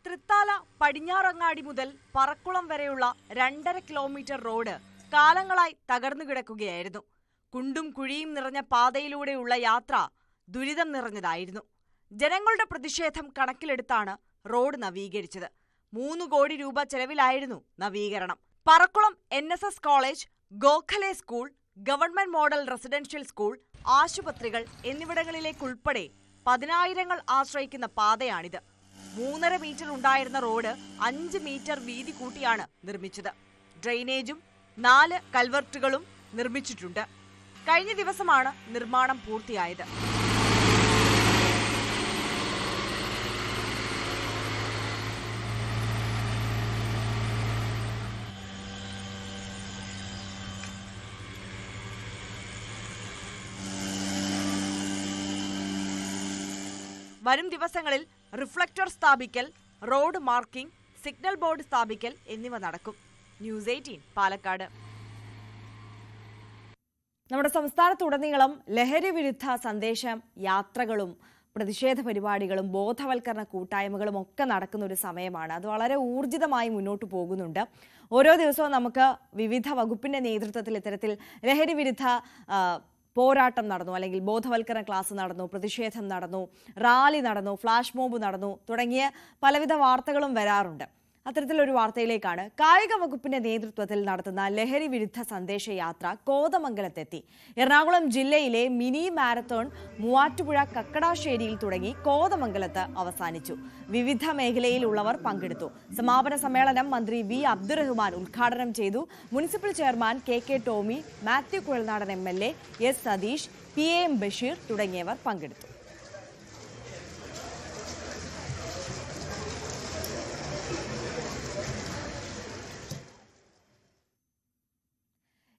തൃത്താല പടിഞ്ഞാറങ്ങാടി മുതൽ പറക്കുളം വരെയുള്ള 2.5 കിലോമീറ്റർ റോഡ് കാലങ്ങളായി തകർന്നു കിടക്കുകയായിരുന്നു. കുണ്ടും കുഴിയും നിറഞ്ഞ പാതയിലൂടെയുള്ള യാത്ര ദുരിതം നിറഞ്ഞതായിരുന്നു. ജനങ്ങളുടെ പ്രതിഷേധം കണക്കിലെടുത്താണ് റോഡ് നവീകരിച്ചത്. 3 കോടി രൂപ ചെലവിലായിരുന്നു നവീകരണം. Parakkulam NSS college, Gokhale school, government model residential school, ആശുപത്രികൾ എന്നിവിടങ്ങളിലേക്കുൾപ്പെടെ 10,000ങ്ങൾ ആശ്രയിക്കുന്ന പാതയാണിത്. 3.5 മീറ്റർ ഉണ്ടായിരുന്ന റോഡ് 5 മീറ്റർ വീതി കൂട്ടിയാണ് നിർമ്മിച്ചത്. ഡ്രെയിനേജും 4 കൽവർട്ടുകളും നിർമ്മിച്ചിട്ടുണ്ട്. കഴിഞ്ഞ ദിവസമാണ് നിർമ്മാണം പൂർത്തിയായത്. വരും ദിവസങ്ങളിൽ റിഫ്ലക്ടർ സ്ഥാപിക്കൽ, റോഡ് മാർക്കിംഗ്, സിഗ്നൽ ബോർഡ് സ്ഥാപിക്കൽ എന്നിവ നടക്കും. ന്യൂസ് 18 പാലക്കാട്. നമ്മുടെ സംസ്ഥാനത്തുടനീളം ലഹരി വിരുദ്ധ സന്ദേശം യാത്രകളും പ്രതിഷേധ പരിപാടികളും ബോധവൽക്കരണ കൂട്ടായ്മകളും ഒക്കെ നടക്കുന്ന ഒരു സമയമാണ്. അത് വളരെ ഊർജിതമായി മുന്നോട്ട് പോകുന്നുണ്ട്. ഓരോ ദിവസവും നമുക്ക് വിവിധ വകുപ്പിന്റെ നേതൃത്വത്തിൽ ഇത്തരത്തിൽ ലഹരി വിരുദ്ധ പോരാട്ടം നടന്നു, അല്ലെങ്കിൽ ബോധവൽക്കരണ ക്ലാസ് നടന്നു, പ്രതിഷേധം നടന്നു, റാലി നടന്നു, ഫ്ലാഷ് മോബ് നടന്നു തുടങ്ങിയ പലവിധ വാർത്തകളും വരാറുണ്ട്. അത്തരത്തിലൊരു വാർത്തയിലേക്കാണ്. കായിക വകുപ്പിന്റെ നേതൃത്വത്തിൽ നടത്തുന്ന ലഹരി വിരുദ്ധ സന്ദേശയാത്ര കോതമംഗലത്തെത്തി. എറണാകുളം ജില്ലയിലെ മിനി മാരത്തോൺ മൂവാറ്റുപുഴ കക്കടാശ്ശേരിയിൽ തുടങ്ങി കോതമംഗലത്ത് അവസാനിച്ചു. വിവിധ മേഖലയിലുള്ളവർ പങ്കെടുത്തു. സമാപന സമ്മേളനം മന്ത്രി വി അബ്ദുറഹ്മാൻ ഉദ്ഘാടനം ചെയ്തു. Municipal chairman KK Tomy, Mathew Kuzhalnadan MLA, S Satheesh, PAM Basheer തുടങ്ങിയവർ പങ്കെടുത്തു.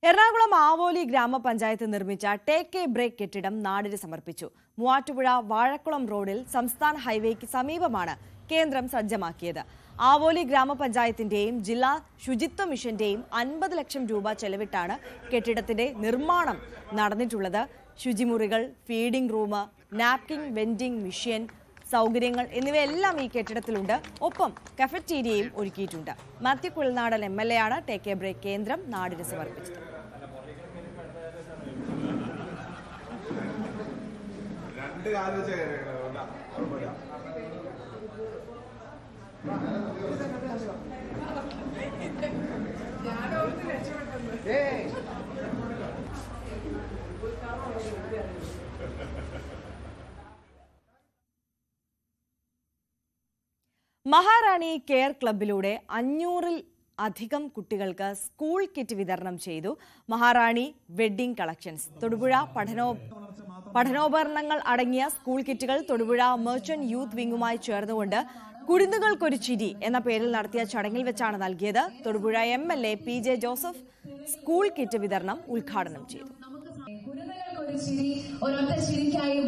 എറണാകുളം ആവോലി ഗ്രാമപഞ്ചായത്ത് നിർമ്മിച്ച ടേക്ക് എ ബ്രേക്ക് കെട്ടിടം നാടിന് സമർപ്പിച്ചു. മൂവാറ്റുപുഴ വാഴക്കുളം റോഡിൽ സംസ്ഥാന ഹൈവേക്ക് സമീപമാണ് കേന്ദ്രം സജ്ജമാക്കിയത്. ആവോലി ഗ്രാമപഞ്ചായത്തിന്റെയും ജില്ലാ ശുചിത്വ മിഷന്റെയും 50 ലക്ഷം രൂപ ചെലവിട്ടാണ് കെട്ടിടത്തിന്റെ നിർമ്മാണം നടന്നിട്ടുള്ളത്. ശുചിമുറികൾ, feeding room, napkin vending machine സൗകര്യങ്ങൾ എന്നിവയെല്ലാം ഈ കെട്ടിടത്തിലുണ്ട്. ഒപ്പം കഫറ്റീരിയയും ഒരുക്കിയിട്ടുണ്ട്. മാത്യു കുഴൽനാടൻ MLA ആണ് ടേക്ക് എ ബ്രേക്ക് കേന്ദ്രം നാടിന് സമർപ്പിച്ചത്. മഹാറാണി കെയർ ക്ലബിലൂടെ 500-ൽ അധികം കുട്ടികൾക്ക് സ്കൂൾ കിറ്റ് വിതരണം ചെയ്തു. മഹാറാണി വെഡ്ഡിംഗ് കളക്ഷൻസ് തൊടുപുഴ പഠനോപകരണങ്ങൾ അടങ്ങിയ സ്കൂൾ കിറ്റുകൾ തൊടുപുഴ മെർച്ചന്റ് യൂത്ത് വിംഗുമായി ചേർന്നുകൊണ്ട് കുരുന്നുകൾക്കൊരു ചിരി എന്ന പേരിൽ നടത്തിയ ചടങ്ങിൽ വെച്ചാണ് നൽകിയത്. Thodupuzha MLA PJ Joseph school kit വിതരണം ഉദ്ഘാടനം ചെയ്തു. ഒരൊറ്റ ചിരിക്കായി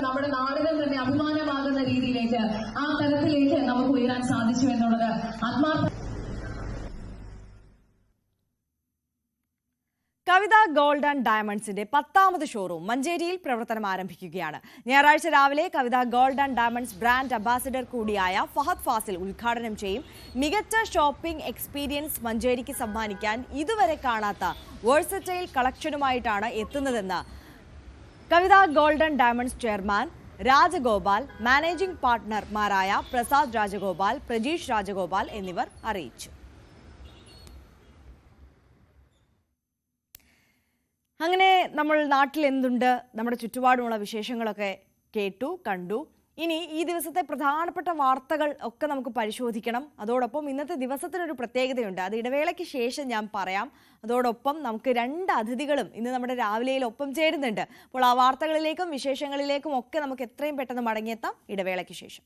നമ്മുടെ നാടിന് തന്നെ അഭിമാനമാകുന്ന രീതിയിലേക്ക് ആ തരത്തിലേക്ക് നമുക്ക് ഉയരാൻ സാധിച്ചു. സാധിച്ചു എന്നുള്ളത് ആത്മാർത്ഥ. കവിത ഗോൾഡ് ആൻഡ് ഡയമണ്ട്സിന്റെ 10ാമത് ഷോറൂം മഞ്ചേരിയിൽ പ്രവർത്തനം ആരംഭിക്കുകയാണ്. ഞായറാഴ്ച രാവിലെ Kavitha gold and diamonds brand ambassador കൂടിയായ ഫഹദ് ഫാസിൽ ഉദ്ഘാടനം ചെയ്യും. മികച്ച ഷോപ്പിംഗ് എക്സ്പീരിയൻസ് മഞ്ചേരിക്ക് സമ്മാനിക്കാൻ ഇതുവരെ കാണാത്ത വേഴ്സറ്റൈൽ കളക്ഷനുമായിട്ടാണ് എത്തുന്നതെന്ന് Kavitha gold and diamonds chairman Rajagopal, managing പാർട്ട്ണർമാരായ പ്രസാദ് രാജഗോപാൽ, പ്രജീഷ് രാജഗോപാൽ എന്നിവർ അറിയിച്ചു. അങ്ങനെ നമ്മൾ നാട്ടിൽ എന്തുണ്ട്, നമ്മുടെ ചുറ്റുപാടുമുള്ള വിശേഷങ്ങളൊക്കെ കേട്ടു കണ്ടു. ഇനി ഈ ദിവസത്തെ പ്രധാനപ്പെട്ട വാർത്തകൾ ഒക്കെ നമുക്ക് പരിശോധിക്കണം. അതോടൊപ്പം ഇന്നത്തെ ദിവസത്തിനൊരു പ്രത്യേകതയുണ്ട്, അത് ഇടവേളയ്ക്ക് ശേഷം ഞാൻ പറയാം. അതോടൊപ്പം നമുക്ക് 2 അതിഥികളും ഇന്ന് നമ്മുടെ രാവിലെയിൽ ഒപ്പം ചേരുന്നുണ്ട്. അപ്പോൾ ആ വാർത്തകളിലേക്കും വിശേഷങ്ങളിലേക്കും ഒക്കെ നമുക്ക് എത്രയും പെട്ടെന്ന് മടങ്ങിയെത്താം ഇടവേളയ്ക്ക് ശേഷം.